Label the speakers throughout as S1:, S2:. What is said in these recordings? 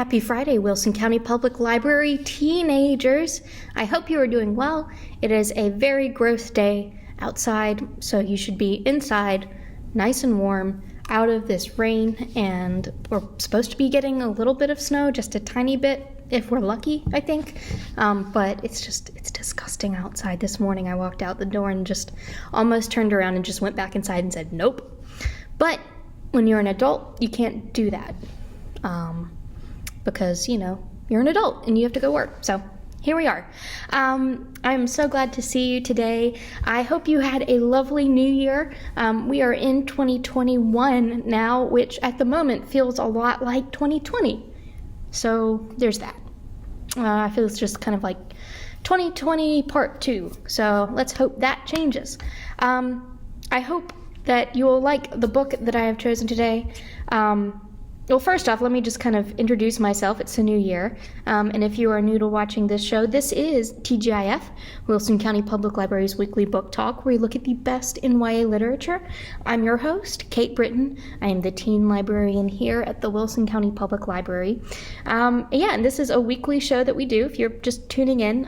S1: Happy Friday, Wilson County Public Library teenagers. I hope you are doing well. It is a very gross day outside, so you should be inside, nice and warm, out of this rain, and we're supposed to be getting a little bit of snow, just a tiny bit, if we're lucky, I think. But it's disgusting outside. This morning I walked out the door and just almost turned around and just went back inside and said, nope. But when you're an adult, you can't do that. Because, you're an adult and you have to go work. So here we are. I'm so glad to see you today. I hope you had a lovely new year. We are in 2021 now, which at the moment feels a lot like 2020. So there's that. I feel it's just kind of like 2020 part 2. So let's hope that changes. I hope that you will like the book that I have chosen today. Well, first off, let me just kind of introduce myself. It's a new year, and if you are new to watching this show, this is TGIF, Wilson County Public Library's weekly book talk, where we look at the best in YA literature. I'm your host, Kate Britton. I am the teen librarian here at the Wilson County Public Library. And this is a weekly show that we do, if you're just tuning in.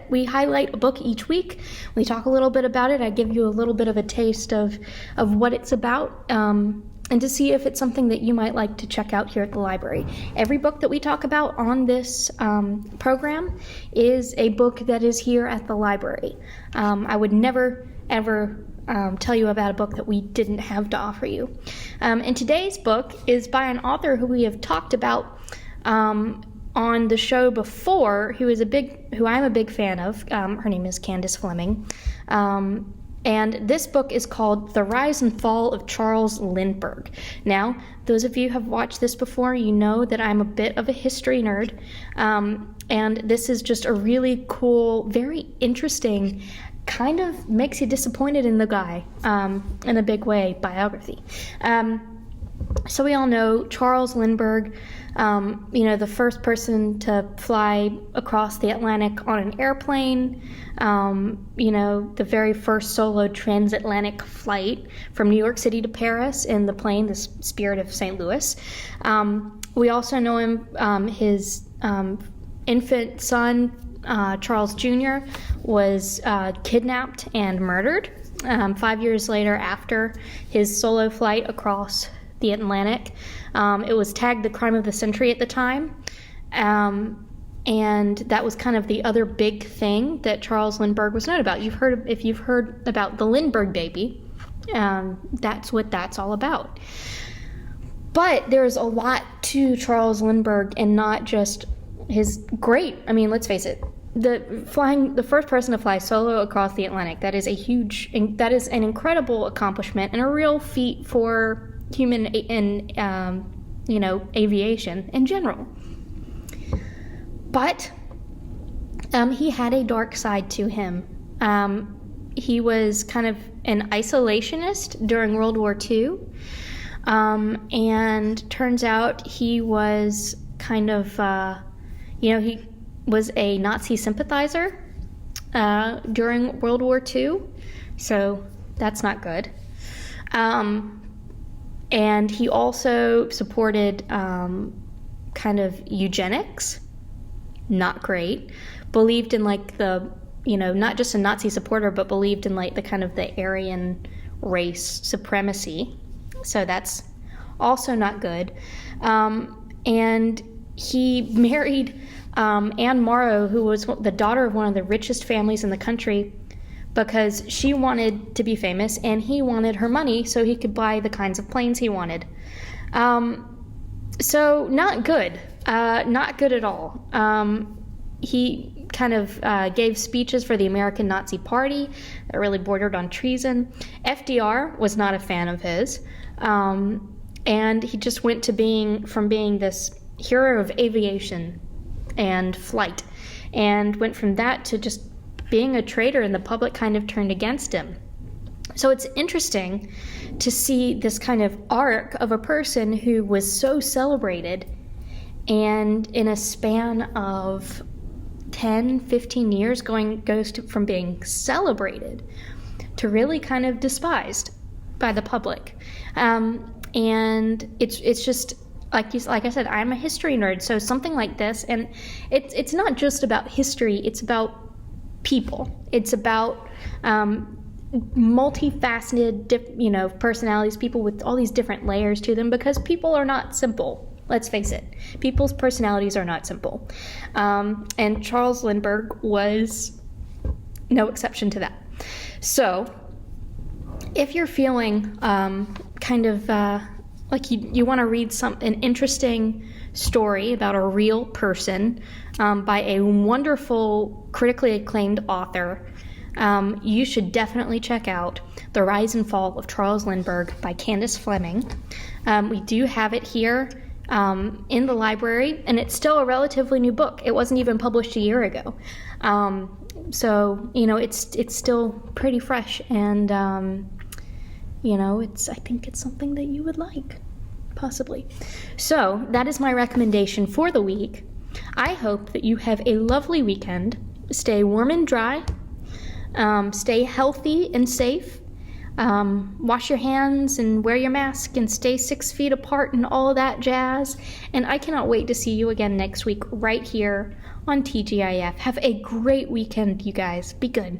S1: We highlight a book each week. We talk a little bit about it. I give you a little bit of a taste of what it's about, and to see if it's something that you might like to check out here at the library. Every book that we talk about on this program is a book that is here at the library. I would never, ever tell you about a book that we didn't have to offer you. And today's book is by an author who we have talked about on the show before, who I'm a big fan of. Her name is Candace Fleming. And this book is called The Rise and Fall of Charles Lindbergh. Now, those of you who have watched this before, you know that I'm a bit of a history nerd. And this is just a really cool, very interesting, kind of makes you disappointed in the guy, in a big way, biography. So we all know Charles Lindbergh, the first person to fly across the Atlantic on an airplane, the very first solo transatlantic flight from New York City to Paris in the plane, the Spirit of St. Louis. We also know him, his infant son, Charles Jr., was kidnapped and murdered 5 years later after his solo flight across the Atlantic. It was tagged the crime of the century at the time. And that was kind of the other big thing that Charles Lindbergh was known about. If you've heard about the Lindbergh baby, that's what that's all about. But there's a lot to Charles Lindbergh, and not just his let's face it, the first person to fly solo across the Atlantic, that is an incredible accomplishment and a real feat for human aviation in general. But he had a dark side to him. He was kind of an isolationist during World War II, and turns out he was kind of, he was a Nazi sympathizer during World War II, so that's not good. And he also supported kind of eugenics, not great. Believed in not just a Nazi supporter, but believed in the kind of the Aryan race supremacy. So that's also not good. And he married Anne Morrow, who was the daughter of one of the richest families in the country, because she wanted to be famous and he wanted her money so he could buy the kinds of planes he wanted. So not good at all. He kind of gave speeches for the American Nazi Party that really bordered on treason. FDR was not a fan of his. And he just went from being this hero of aviation and flight, and went from that to just being a traitor, and the public kind of turned against him. So it's interesting to see this kind of arc of a person who was so celebrated, and in a span of 10, 15 years from being celebrated to really kind of despised by the public. And it's just like I said, I'm a history nerd, so something like this, and it's not just about history, it's about people. It's about multifaceted, personalities, people with all these different layers to them, because people are not simple. Let's face it, people's personalities are not simple. And Charles Lindbergh was no exception to that. So, if you're feeling like you want to read an interesting story about a real person by a wonderful, critically acclaimed author, you should definitely check out The Rise and Fall of Charles Lindbergh by Candace Fleming. We do have it here in the library, and it's still a relatively new book. It wasn't even published a year ago. So, it's still pretty fresh, and, I think it's something that you would like, possibly. So, that is my recommendation for the week. I hope that you have a lovely weekend. Stay warm and dry. Stay healthy and safe. Wash your hands and wear your mask and stay 6 feet apart and all of that jazz. And I cannot wait to see you again next week right here on TGIF. Have a great weekend, you guys. Be good.